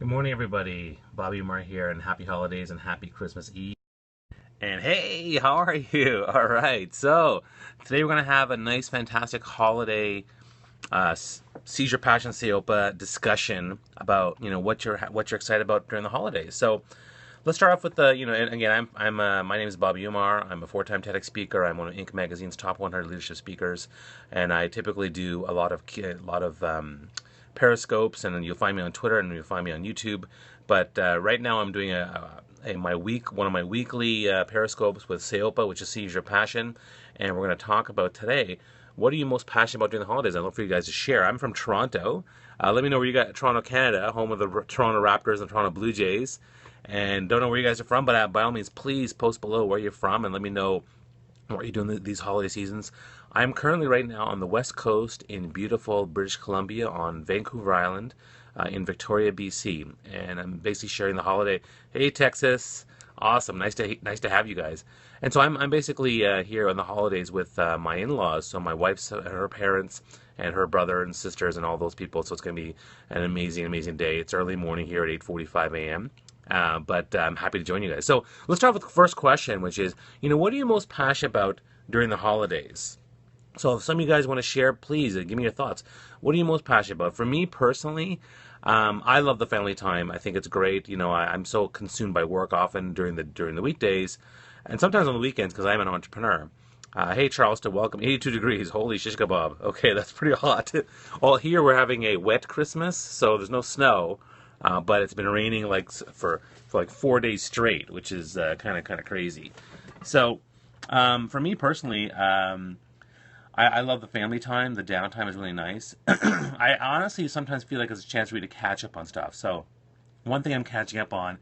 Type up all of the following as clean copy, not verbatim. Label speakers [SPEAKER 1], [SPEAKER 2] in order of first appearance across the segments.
[SPEAKER 1] Good morning, everybody. Bobby Umar here, and happy holidays and happy Christmas Eve. And hey, how are you? All right. So today we're gonna have a nice, fantastic holiday seizure passion Seyopa discussion about what you're excited about during the holidays. So let's start off with the and again my name is Bobby Umar. I'm a four-time TEDx speaker. I'm one of Inc. magazine's top 100 leadership speakers, and I typically do a lot of Periscopes, and then you'll find me on Twitter and you'll find me on YouTube. But right now I'm doing one of my weekly Periscopes with Seyopa, which is Seize Your Passion, and we're going to talk about today. What are you most passionate about during the holidays? I'd love for you guys to share. I'm from Toronto. Let me know where you got. Toronto, Canada, home of the Toronto Raptors and Toronto Blue Jays. And don't know where you guys are from, but by all means, please post below where you're from and let me know what you're doing these holiday seasons. I'm currently right now on the West Coast in beautiful British Columbia on Vancouver Island in Victoria, BC, and I'm basically sharing the holiday. Hey, Texas, awesome, nice to have you guys. And so I'm basically here on the holidays with my in-laws, so my wife's her parents and her brother and sisters and all those people. So it's going to be an amazing day. It's early morning here at 8:45 a.m. But I'm happy to join you guys. So let's start with the first question, which is, what are you most passionate about during the holidays? So if some of you guys want to share, please give me your thoughts. What are you most passionate about? For me personally, I love the family time. I think it's great. I'm so consumed by work often during the weekdays, and sometimes on the weekends because I'm an entrepreneur. Hey Charleston, welcome. 82 degrees. Holy shish kebab. Okay, that's pretty hot. Well, here we're having a wet Christmas, so there's no snow. But it's been raining for like 4 days straight, which is kind of crazy. So for me personally, I love the family time. The downtime is really nice. I honestly sometimes feel like it's a chance for me to catch up on stuff. So one thing I'm catching up on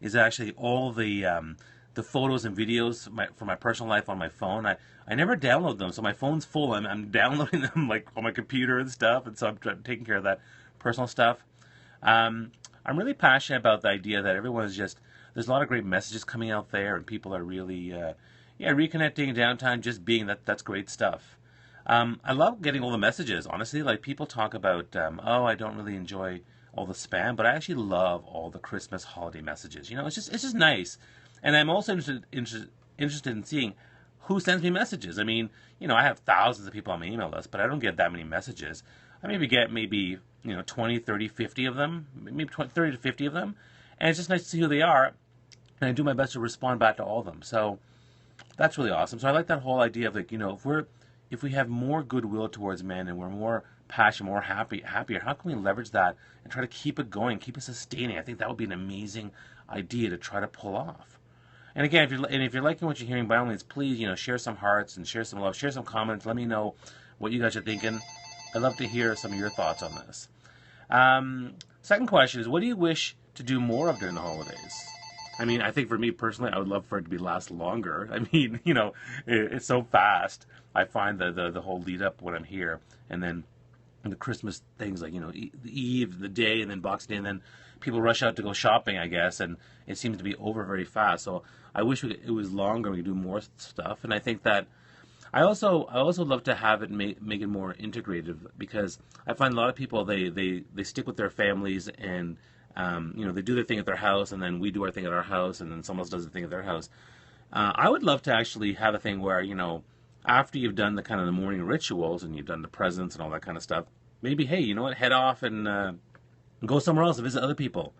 [SPEAKER 1] is actually all the photos and videos from my personal life on my phone. I never download them, so my phone's full. I'm downloading them like on my computer and stuff, and so I'm taking care of that personal stuff. I'm really passionate about the idea that there's a lot of great messages coming out there, and people are really, reconnecting, downtime, just being that's great stuff. I love getting all the messages, honestly. Like, people talk about, I don't really enjoy all the spam, but I actually love all the Christmas holiday messages. It's just nice. And I'm also interested in seeing who sends me messages. I mean, I have thousands of people on my email list, but I don't get that many messages. I get 20, 30, 50 of them, maybe 20, 30 to 50 of them. And it's just nice to see who they are. And I do my best to respond back to all of them. So that's really awesome. So I like that whole idea of if we have more goodwill towards men and we're more passionate, more happier, how can we leverage that and try to keep it going, keep it sustaining? I think that would be an amazing idea to try to pull off. And again, if you're liking what you're hearing, by all means, please, share some hearts and share some love, share some comments. Let me know what you guys are thinking. I'd love to hear some of your thoughts on this. Second question is, what do you wish to do more of during the holidays? I think for me personally, I would love for it to last longer. It's so fast. I find the whole lead up when I'm here, and then the Christmas things like, the Eve, the day, and then Boxing Day, and then people rush out to go shopping, I guess, and it seems to be over very fast. So I wish it was longer, we could do more stuff, and I think that I also love to have it make it more integrative, because I find a lot of people they stick with their families, and they do their thing at their house, and then we do our thing at our house, and then someone else does the thing at their house. I would love to actually have a thing where, after you've done the kind of the morning rituals and you've done the presents and all that kind of stuff, maybe, hey, head off and go somewhere else and visit other people.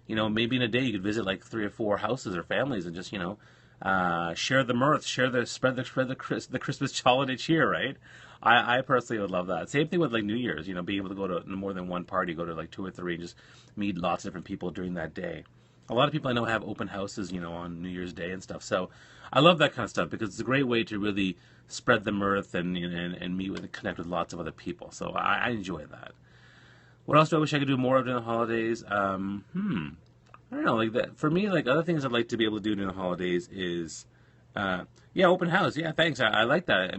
[SPEAKER 1] Maybe in a day you could visit like 3 or 4 houses or families and just, share the mirth, spread the Christmas holiday cheer, right? I personally would love that. Same thing with like New Year's, being able to go to more than one party, go to like 2 or 3, and just meet lots of different people during that day. A lot of people I know have open houses, on New Year's Day and stuff. So I love that kind of stuff because it's a great way to really spread the mirth and meet with and connect with lots of other people. So I enjoy that. What else do I wish I could do more of during the holidays? I don't know, like that. For me, like other things I'd like to be able to do during the holidays is, open house. Yeah, thanks. I like that.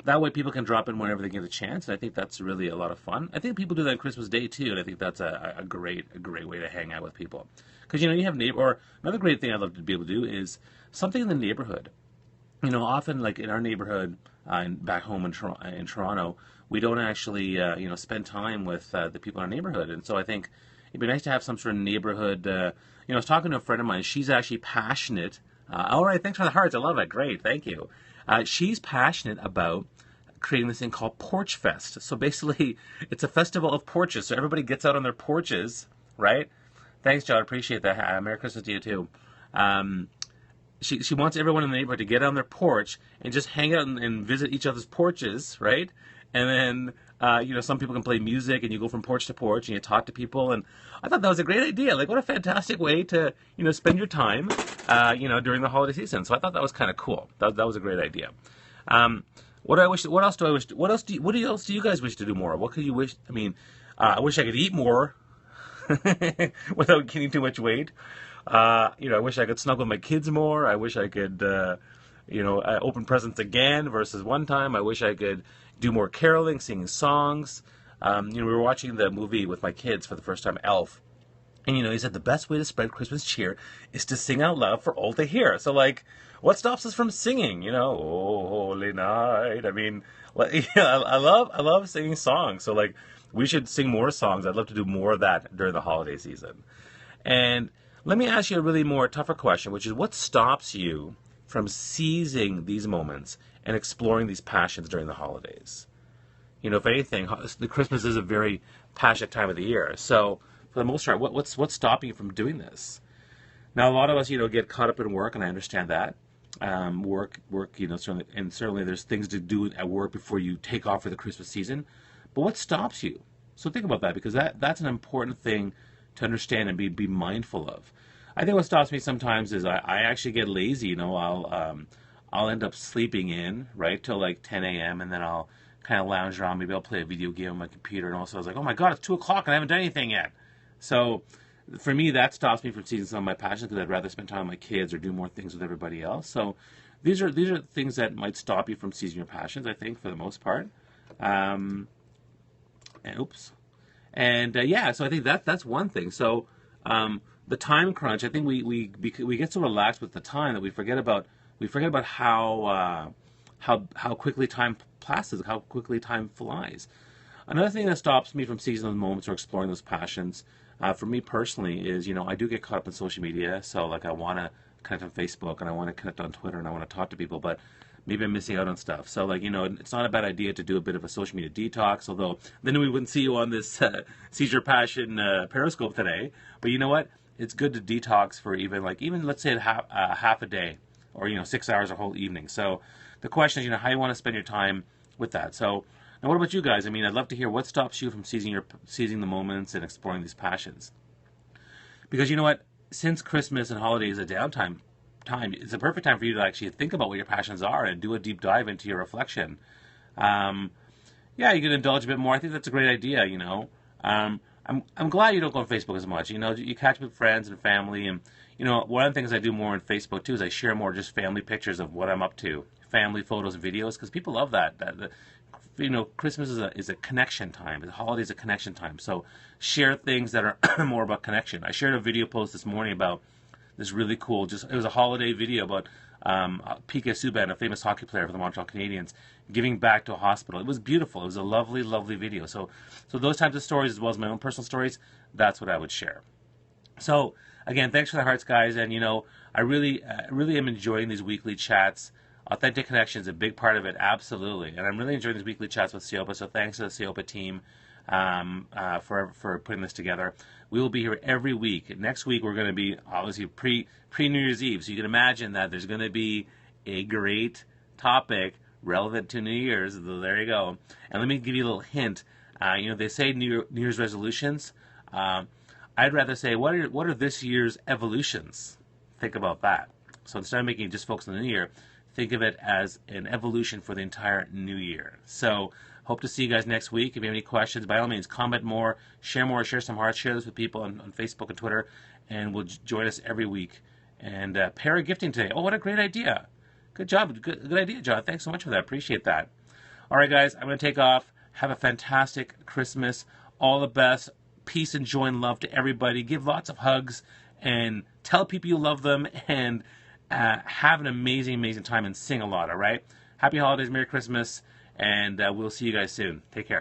[SPEAKER 1] That way people can drop in whenever they get a chance, and I think that's really a lot of fun. I think people do that on Christmas Day too, and I think that's a great way to hang out with people. Because you have or another great thing I'd love to be able to do is something in the neighborhood. Often like in our neighborhood and back home in Toronto, we don't actually spend time with the people in our neighborhood, and so I think It'd be nice to have some sort of neighborhood. I was talking to a friend of mine. She's actually passionate. All right, thanks for the hearts. I love it. Great, thank you. She's passionate about creating this thing called Porch Fest. So basically, it's a festival of porches. So everybody gets out on their porches, right? Thanks, John. Appreciate that. Merry Christmas to you too. She wants everyone in the neighborhood to get on their porch and just hang out and visit each other's porches, right? And then, some people can play music and you go from porch to porch and you talk to people. And I thought that was a great idea. Like, what a fantastic way to, spend your time, during the holiday season. So I thought that was kind of cool. That was a great idea. What else do you guys wish to do more? What could you wish? I mean, I wish I could eat more without gaining too much weight. I wish I could snuggle my kids more. I wish I could, open presents again versus one time. I wish I could do more caroling, singing songs. We were watching the movie with my kids for the first time, Elf. And, he said the best way to spread Christmas cheer is to sing out loud for all to hear. So, like, what stops us from singing? Oh, holy night. I mean, I love singing songs. So, like, we should sing more songs. I'd love to do more of that during the holiday season. And let me ask you a really more tougher question, which is what stops you from seizing these moments and exploring these passions during the holidays? If anything, the Christmas is a very passionate time of the year. So, for the most part, what's stopping you from doing this? Now, a lot of us, get caught up in work, and I understand that. Work, certainly there's things to do at work before you take off for the Christmas season. But what stops you? So think about that, because that's an important thing to understand and be mindful of. I think what stops me sometimes is I actually get lazy. I'll end up sleeping in right till like 10 a.m. and then I'll kind of lounge around. Maybe I'll play a video game on my computer, and also I was like, oh my god, it's 2 o'clock and I haven't done anything yet. So for me, that stops me from seizing some of my passions, because I'd rather spend time with my kids or do more things with everybody else. So these are things that might stop you from seizing your passions, I think, for the most part. So I think that's one thing. So the time crunch, I think we get so relaxed with the time that we forget about how quickly time passes, how quickly time flies. Another thing that stops me from seizing those moments or exploring those passions, for me personally, is I do get caught up in social media. So like I want to connect on Facebook and I want to connect on Twitter and I want to talk to people, but maybe I'm missing out on stuff. So like it's not a bad idea to do a bit of a social media detox. Although then we wouldn't see you on this Seize Your Passion Periscope today. But you know what? It's good to detox for even let's say half a day, or 6 hours a whole evening. So the question is how you want to spend your time with that. So now what about you guys? I mean, I'd love to hear what stops you from seizing the moments and exploring these passions. Because you know what? Since Christmas and holidays is a downtime time, it's a perfect time for you to actually think about what your passions are and do a deep dive into your reflection. You can indulge a bit more. I think that's a great idea. I'm glad you don't go on Facebook as much. You catch up with friends and family, and one of the things I do more on Facebook too is I share more just family pictures of what I'm up to, family photos and videos, because people love that. Christmas is a connection time. The holiday is a connection time. So share things that are more about connection. I shared a video post this morning about this really cool, it was a holiday video about P.K. Subban, a famous hockey player for the Montreal Canadiens, giving back to a hospital. It was beautiful. It was a lovely, lovely video. So those types of stories, as well as my own personal stories, that's what I would share. So again, thanks for the hearts, guys. And I really am enjoying these weekly chats. Authentic connection is a big part of it, absolutely. And I'm really enjoying these weekly chats with Seyopa. So thanks to the Seyopa team for putting this together. We will be here every week. Next week we're going to be obviously pre New Year's Eve, so you can imagine that there's going to be a great topic relevant to New Year's. So there you go. And let me give you a little hint. They say New Year's resolutions. I'd rather say what are this year's evolutions? Think about that. So instead of making just focus on the new year, think of it as an evolution for the entire new year. So hope to see you guys next week. If you have any questions, by all means, comment more, share some hearts, share this with people on Facebook and Twitter, and we'll join us every week. And para gifting today. Oh, what a great idea. Good job. Good idea, John. Thanks so much for that. Appreciate that. All right, guys, I'm going to take off. Have a fantastic Christmas. All the best. Peace and joy and love to everybody. Give lots of hugs and tell people you love them, and have an amazing, amazing time and sing a lot, all right? Happy holidays, Merry Christmas, and we'll see you guys soon. Take care.